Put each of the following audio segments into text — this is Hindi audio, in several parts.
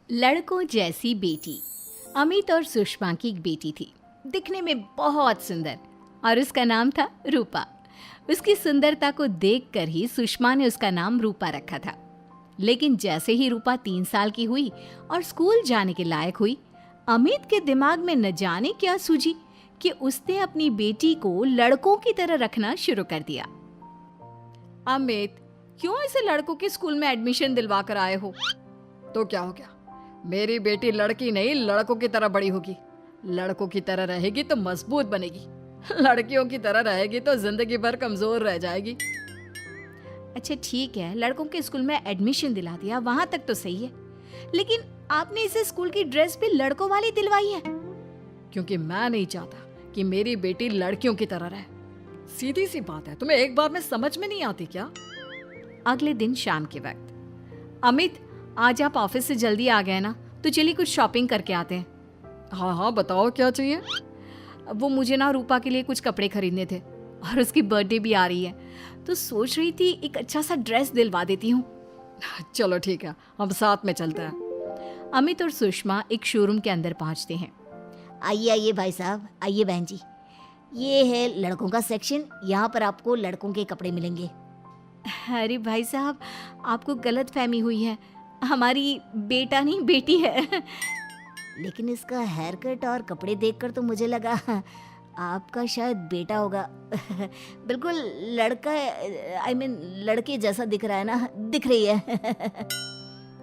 लड़कों जैसी बेटी। अमित और सुषमा की एक बेटी थी, दिखने में बहुत सुंदर, और उसका नाम था रूपा। उसकी सुंदरता को देखकर ही सुषमा ने उसका नाम रूपा रखा था। लेकिन जैसे ही रूपा 3 साल की हुई और स्कूल जाने के लायक हुई, अमित के दिमाग में न जाने क्या सूझी कि उसने अपनी बेटी को लड़कों की तरह रखना शुरू कर दिया। अमित, क्यों इसे लड़कों के स्कूल में एडमिशन दिलवा कर आए हो? तो क्या हो गया, मेरी बेटी लड़की नहीं लड़कों की तरह बड़ी होगी। लड़कों की तरह रहेगी तो मजबूत बनेगी, लड़कियों की तरह रहेगी तो जिंदगी भर कमजोर रह जाएगी। अच्छा ठीक है, लड़कों के स्कूल में एडमिशन दिला दिया, वहां तक तो सही है। लेकिन आपने इसे स्कूल की ड्रेस भी लड़कों वाली दिलवाई है। क्योंकि मैं नहीं चाहता कि मेरी बेटी लड़कियों की तरह रहे। सीधी सी बात है, तुम्हें एक बार में समझ में नहीं आती क्या? अगले दिन शाम के वक्त, अमित आज आप ऑफिस से जल्दी आ गए ना, तो चलिए कुछ शॉपिंग करके आते हैं। हाँ हाँ, बताओ क्या चाहिए? वो मुझे ना रूपा के लिए कुछ कपड़े खरीदने थे, और उसकी बर्थडे भी आ रही है, तो सोच रही थी एक अच्छा सा ड्रेस दिलवा देती हूँ। चलो ठीक है, हम साथ में चलते हैं। अमित और सुषमा एक शोरूम के अंदर पहुंचते हैं। आइए आइए भाई साहब, आइए बहन जी। ये है लड़कों का सेक्शन, यहाँ पर आपको लड़कों के कपड़े मिलेंगे। अरे भाई साहब, आपको गलत फहमी हुई है, हमारी बेटा नहीं बेटी है। लेकिन इसका हेयर कट और कपड़े देखकर तो मुझे लगा आपका शायद बेटा होगा। बिल्कुल लड़का, आई मीन लड़के जैसा दिख रहा है ना, दिख रही है।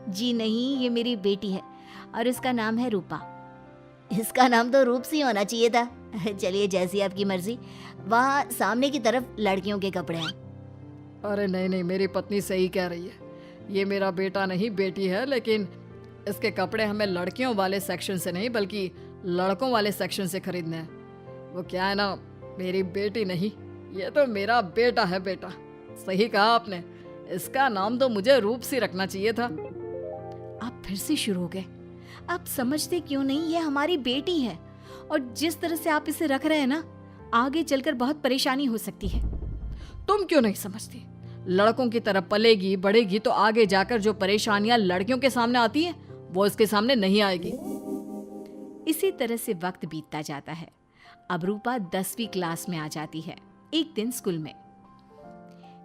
जी नहीं, ये मेरी बेटी है और इसका नाम है रूपा। इसका नाम तो रूप सी होना चाहिए था। चलिए जैसी आपकी मर्जी। वहाँ सामने की तरफ लड़कियों के कपड़े हैं। अरे नहीं नहीं, मेरी पत्नी सही कह रही है, ये मेरा बेटा नहीं बेटी है, लेकिन इसके कपड़े हमें लड़कियों वाले सेक्शन से नहीं बल्कि लड़कों वाले सेक्शन से खरीदने हैं। वो क्या है ना, मेरी बेटी नहीं, ये तो मेरा बेटा है। बेटा, सही कहा आपने, इसका नाम तो मुझे रूप सी रखना चाहिए था। आप फिर से शुरू हो गए। आप समझते क्यों नहीं, ये हमारी बेटी है, और जिस तरह से आप इसे रख रहे हैं ना, आगे चलकर बहुत परेशानी हो सकती है। तुम क्यों नहीं समझती? लड़कों की तरह पलेगी बढ़ेगी तो आगे जाकर जो परेशानियां लड़कियों के सामने आती हैं, वो इसके सामने नहीं आएगी। इसी तरह से वक्त बीतता जाता है। अब रूपा 10वीं क्लास में आ जाती है। एक दिन स्कूल में,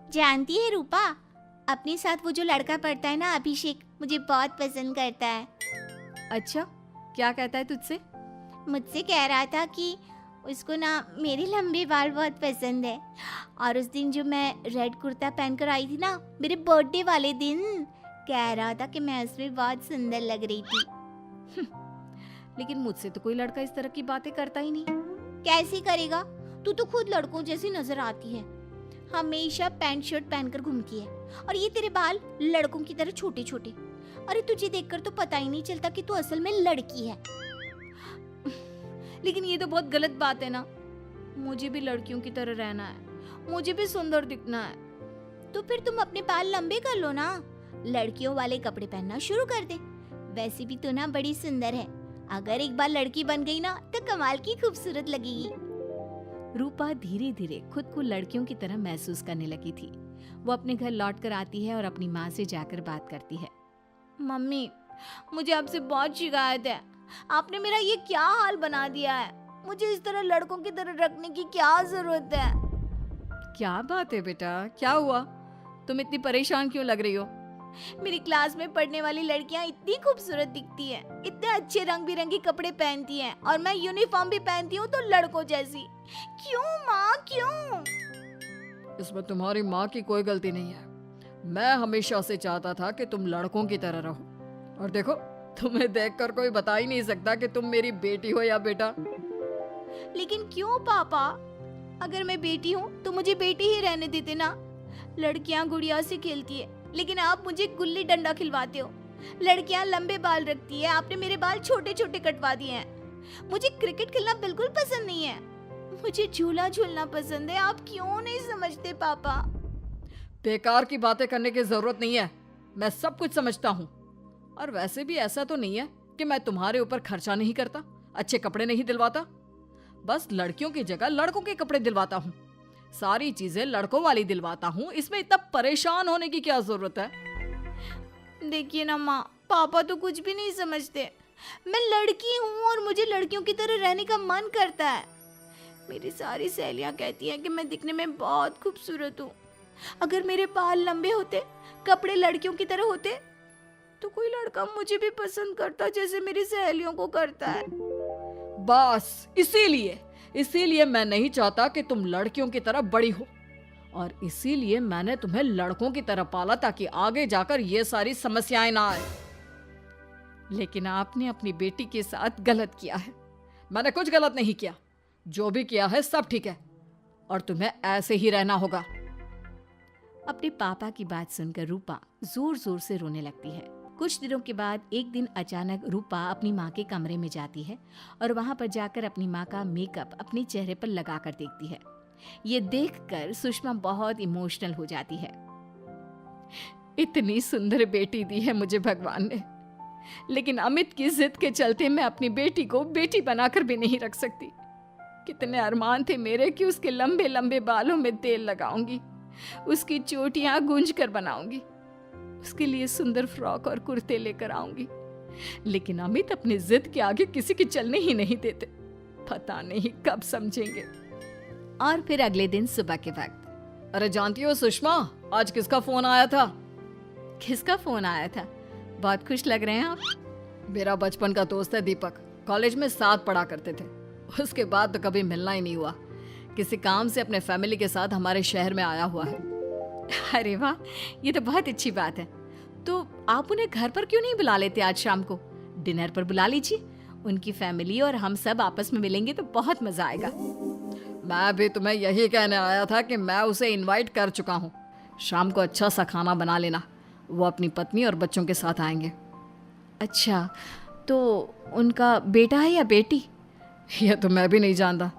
जानती है रूपा, अपने साथ वो जो लड़का पढ़ता है ना, अभिषेक, मुझे बहुत पसंद करता है। अच्छा, क्या कहता है तुझसे? मुझसे कह रहा था कि उसको ना मेरे लंबे बाल बहुत पसंद है, और उस दिन जो मैं रेड कुर्ता पहनकर आई थी ना, मेरे बर्थडे वाले दिन, कह रहा था कि मैं उसमें बहुत सुंदर लग रही थी। लेकिन मुझसे तो कोई लड़का इस तरह की बातें करता ही नहीं। कैसे करेगा? तू तो खुद लड़कों जैसी नजर आती है, हमेशा पैंट शर्ट पहनकर घूमती है, और ये तेरे बाल लड़कों की तरह छोटे छोटे। अरे तुझे देखकर तो पता ही नहीं चलता कि तू असल में लड़की है। लेकिन ये तो बहुत गलत बात है ना, मुझे भी लड़कियों की तरह रहना है, मुझे भी सुंदर दिखना है। तो फिर तुम अपने बाल लंबे कर लो ना, लड़कियों वाले कपड़े पहनना शुरू कर दे। वैसे भी तू ना बड़ी सुंदर है, अगर एक बार लड़की बन गई ना तो कमाल की खूबसूरत लगेगी। रूपा धीरे धीरे खुद को लड़कियों की तरह महसूस करने लगी थी। वो अपने घर लौट कर आती है और अपनी माँ से जाकर बात करती है। मम्मी, मुझे आपसे बहुत शिकायत है, आपने मेरा ये क्या हाल बना दिया है। मुझे इस तरह लड़कों की तरह रखने की क्या जरूरत है? क्या बात है बेटा, क्या हुआ? तुम इतनी परेशान क्यों लग रही हो? मेरी क्लास में पढ़ने वाली लड़कियां इतनी खूबसूरत दिखती हैं, इतने अच्छे रंग बिरंगे कपड़े पहनती हैं, और मैं यूनिफॉर्म भी पहनती हूँ तो लड़कों जैसी। क्यों माँ, क्यों? इसमें तुम्हारी माँ की कोई गलती नहीं है। मैं हमेशा से चाहता था कि तुम लड़कों की तरह रहो, और देखो, तुम्हें देखकर कोई बता ही नहीं सकता कि तुम मेरी बेटी हो या बेटा। लेकिन क्यों पापा? अगर मैं बेटी हूँ तो मुझे बेटी ही रहने देते ना। लड़कियाँ गुड़िया से खेलती है, लेकिन आप मुझे गुल्ली डंडा खिलवाते हो। लड़कियाँ लंबे बाल रखती है, आपने मेरे बाल छोटे छोटे कटवा दिए हैं। मुझे क्रिकेट खेलना बिल्कुल पसंद नहीं है, मुझे झूला झूलना पसंद है। आप क्यों नहीं समझते पापा? बेकार की बातें करने की जरूरत नहीं है, मैं सब कुछ समझता हूँ। और वैसे भी ऐसा तो नहीं है कि मैं तुम्हारे ऊपर खर्चा नहीं करता, अच्छे कपड़े नहीं दिलवाता। बस लड़कियों की जगह लड़कों के कपड़े दिलवाता हूँ, सारी चीजें लड़कों वाली दिलवाता हूँ। इसमें इतना परेशान होने की क्या जरूरत है? देखिए ना माँ, पापा तो कुछ भी नहीं समझते। मैं लड़की हूँ और मुझे लड़कियों की तरह रहने का मन करता है। मेरी सारी सहेलियाँ कहती हैं कि मैं दिखने में बहुत खूबसूरत हूँ। अगर मेरे बाल लंबे होते, कपड़े लड़कियों की तरह होते, तो कोई लड़का मुझे भी पसंद करता जैसे मेरी सहेलियों को करता है। बस इसीलिए मैं नहीं चाहता कि तुम लड़कियों की तरह बड़ी हो, और इसीलिए मैंने तुम्हें लड़कों की तरह पाला ताकि आगे जाकर ये सारी समस्याएं ना आए। लेकिन आपने अपनी बेटी के साथ गलत किया है। मैंने कुछ गलत नहीं किया, जो भी किया है सब ठीक है, और तुम्हें ऐसे ही रहना होगा। अपने पापा की बात सुनकर रूपा जोर जोर से रोने लगती है। कुछ दिनों के बाद एक दिन अचानक रूपा अपनी माँ के कमरे में जाती है और वहां पर जाकर अपनी माँ का मेकअप अपने चेहरे पर लगाकर देखती है। ये देखकर सुषमा बहुत इमोशनल हो जाती है। इतनी सुंदर बेटी दी है मुझे भगवान ने, लेकिन अमित की जिद के चलते मैं अपनी बेटी को बेटी बनाकर भी नहीं रख सकती। कितने अरमान थे मेरे कि उसके लंबे लंबे बालों में तेल लगाऊंगी, उसकी चोटियां गूंज कर बनाऊंगी, उसके लिए सुंदर फ्रॉक और कुर्ते लेकर आऊंगी। लेकिन अमित अपनी जिद के आगे किसी की चलने ही नहीं देते। पता नहीं कब समझेंगे। और फिर अगले दिन सुबह के वक्त। अरे जानती हो सुषमा, आज किसका फोन आया था? किसका फोन आया था? बहुत खुश लग रहे हैं आप। मेरा बचपन का दोस्त है दीपक। कॉलेज में साथ पढ़ा करते थे। उसके बाद तो कभी मिलना ही नहीं हुआ। किसी काम से अपने फैमिली के साथ हमारे शहर में आया हुआ है। अरे वाह, ये तो बहुत अच्छी बात है। तो आप उन्हें घर पर क्यों नहीं बुला लेते? आज शाम को डिनर पर बुला लीजिए। उनकी फैमिली और हम सब आपस में मिलेंगे तो बहुत मजा आएगा। मैं भी तुम्हें यही कहने आया था कि मैं उसे इनवाइट कर चुका हूँ। शाम को अच्छा सा खाना बना लेना। वो अपनी पत्नी और बच्चों के साथ आएंगे। अच्छा, तो उनका बेटा है या बेटी? ये तो मैं भी नहीं जानता।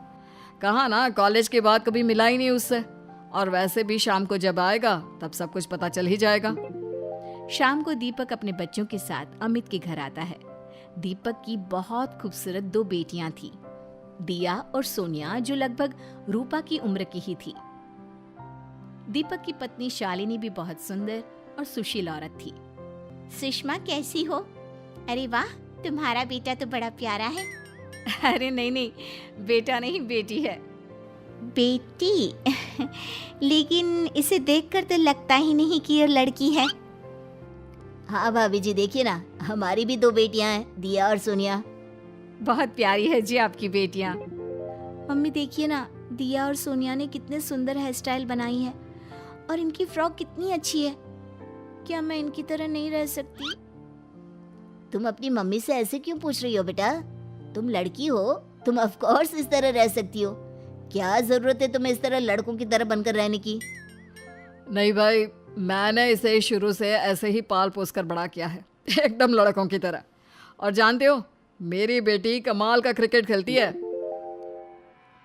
कहा ना, कॉलेज के बाद कभी मिला ही नहीं उससे। और वैसे भी शाम को जब आएगा तब सब कुछ पता चल ही जाएगा। शाम को दीपक अपने बच्चों के साथ अमित के घर आता है। दीपक की बहुत खूबसूरत 2 बेटियां थी, दिया और सोनिया, जो लगभग रूपा की उम्र की ही थी। दीपक की पत्नी शालिनी भी बहुत सुंदर और सुशील औरत थी। सुषमा कैसी हो? अरे वाह, तुम्हारा बेटा तो बड़ा प्यारा है। अरे नहीं, बेटा नहीं, बेटी है। बेटी? लेकिन इसे देखकर तो लगता ही नहीं कि ये लड़की है। हाँ भाभी जी, देखिए ना, हमारी भी 2 बेटियां हैं, दिया और सोनिया। बहुत प्यारी है जी आपकी बेटियां। मम्मी देखिए ना, दिया और सोनिया ने कितने सुंदर हेयर स्टाइल बनाई है, और इनकी फ्रॉक कितनी अच्छी है। क्या मैं इनकी तरह नहीं रह सकती? तुम अपनी मम्मी से ऐसे क्यों पूछ रही हो बेटा? तुम लड़की हो, तुम ऑफ कोर्स इस तरह रह सकती हो। क्या जरूरत है तुम्हें इस तरह लड़कों की तरह बनकर रहने की? नहीं भाई, मैंने इसे शुरू से ऐसे ही पाल पोस कर बड़ा किया है, एकदम लड़कों की तरह। और जानते हो, मेरी बेटी कमाल का क्रिकेट खेलती है।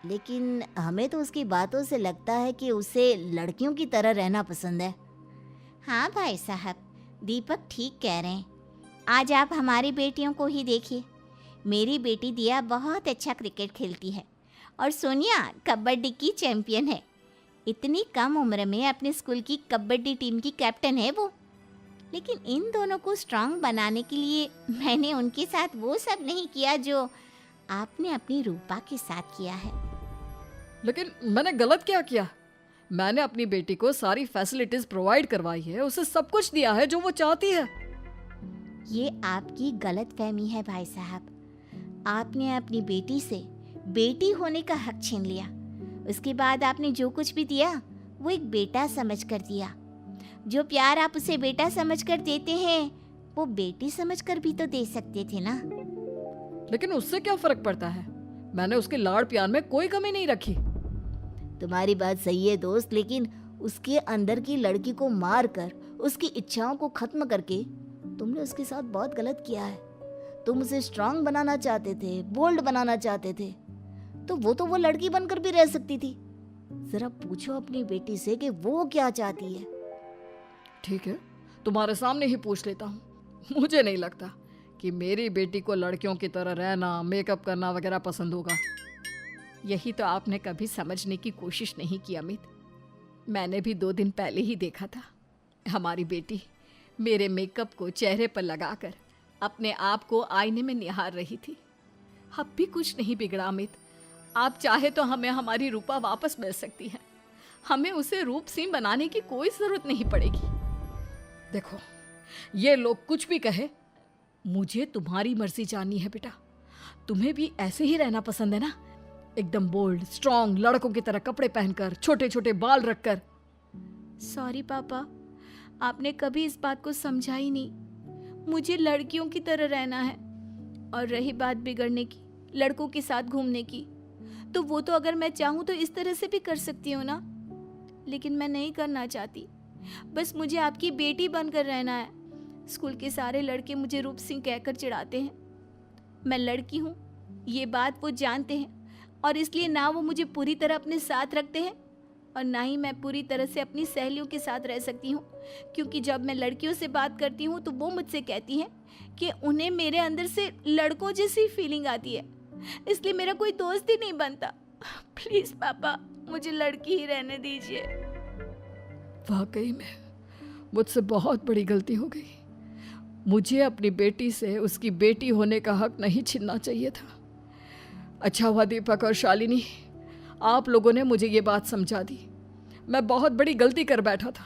लेकिन हमें तो उसकी बातों से लगता है कि उसे लड़कियों की तरह रहना पसंद है। हाँ भाई साहब, दीपक ठीक कह रहे हैं। आज आप हमारी बेटियों को ही देखिए। मेरी बेटी दिया बहुत अच्छा क्रिकेट खेलती है, और सोनिया कबड्डी की चैंपियन है। इतनी कम उम्र में अपने स्कूल की कबड्डी टीम की कैप्टन है वो। लेकिन इन दोनों को स्ट्रांग बनाने के लिए मैंने उनके साथ वो सब नहीं किया जो आपने अपनी रूपा के साथ किया है। लेकिन मैंने गलत क्या किया? मैंने अपनी बेटी को सारी फैसिलिटीज प्रोवाइड करवाई है, उसे सब कुछ दिया है जो वो चाहती है। ये आपकी गलतफहमी है भाई साहब। आपने अपनी बेटी से बेटी होने का हक छीन लिया। उसके बाद आपने जो कुछ भी दिया वो एक बेटा समझकर दिया। जो प्यार आप उसे बेटा समझकर देते हैं वो बेटी समझकर भी तो दे सकते थे ना। लेकिन उससे क्या फर्क पड़ता है? मैंने उसके लाड़ प्यार में कोई कमी नहीं रखी। तुम्हारी बात सही है दोस्त, लेकिन उसके अंदर की लड़की को मार कर, उसकी इच्छाओं को खत्म करके तुमने उसके साथ बहुत गलत किया है। तुम उसे स्ट्रांग बनाना चाहते थे, बोल्ड बनाना चाहते थे, तो वो लड़की बनकर भी रह सकती थी। जरा पूछो अपनी बेटी से कि वो क्या चाहती है। ठीक है, तुम्हारे सामने ही पूछ लेता हूँ। मुझे नहीं लगता कि मेरी बेटी को लड़कियों की तरह रहना, मेकअप करना वगैरह पसंद होगा। यही तो आपने कभी समझने की कोशिश नहीं की अमित। मैंने भी 2 दिन पहले ही देखा था। हमारी बेटी मेरे मेकअप को चेहरे पर लगाकर अपने आप को आईने में निहार रही थी। अब भी कुछ नहीं बिगड़ा अमित। आप चाहे तो हमें हमारी रूपा वापस मिल सकती है। हमें उसे रूप सिंह बनाने की कोई जरूरत नहीं पड़ेगी। देखो, ये लोग कुछ भी कहे, मुझे तुम्हारी मर्जी जाननी है बेटा। तुम्हें भी ऐसे ही रहना पसंद है ना? एकदम बोल्ड, स्ट्रांग, लड़कों की तरह कपड़े पहनकर, छोटे छोटे बाल रखकर। सॉरी पापा, आपने कभी इस बात को समझा ही नहीं। मुझे लड़कियों की तरह रहना है। और रही बात बिगड़ने की, लड़कों के साथ घूमने की, तो वो तो अगर मैं चाहूँ तो इस तरह से भी कर सकती हूँ ना। लेकिन मैं नहीं करना चाहती। बस मुझे आपकी बेटी बनकर रहना है। स्कूल के सारे लड़के मुझे रूप सिंह कहकर चिढ़ाते हैं। मैं लड़की हूँ, ये बात वो जानते हैं, और इसलिए ना वो मुझे पूरी तरह अपने साथ रखते हैं और ना ही मैं पूरी तरह से अपनी सहेलियों के साथ रह सकती हूँ। क्योंकि जब मैं लड़कियों से बात करती हूँ तो वो मुझसे कहती हैं कि उन्हें मेरे अंदर से लड़कों जैसी फीलिंग आती है, इसलिए मेरा कोई दोस्त ही नहीं बनता। प्लीज पापा, मुझे लड़की ही रहने दीजिए। वाकई में मुझसे बहुत बड़ी गलती हो गई। मुझे अपनी बेटी से उसकी बेटी होने का हक नहीं छीनना चाहिए था। अच्छा हुआ दीपक और शालिनी, आप लोगों ने मुझे ये बात समझा दी। मैं बहुत बड़ी गलती कर बैठा था,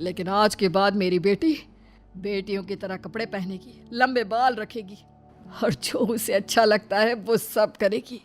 लेकिन आज के बाद मेरी बेटी बेटियों की तरह कपड़े पहनेगी, लंबे बाल रखेगी और जो उसे अच्छा लगता है वो सब करेगी।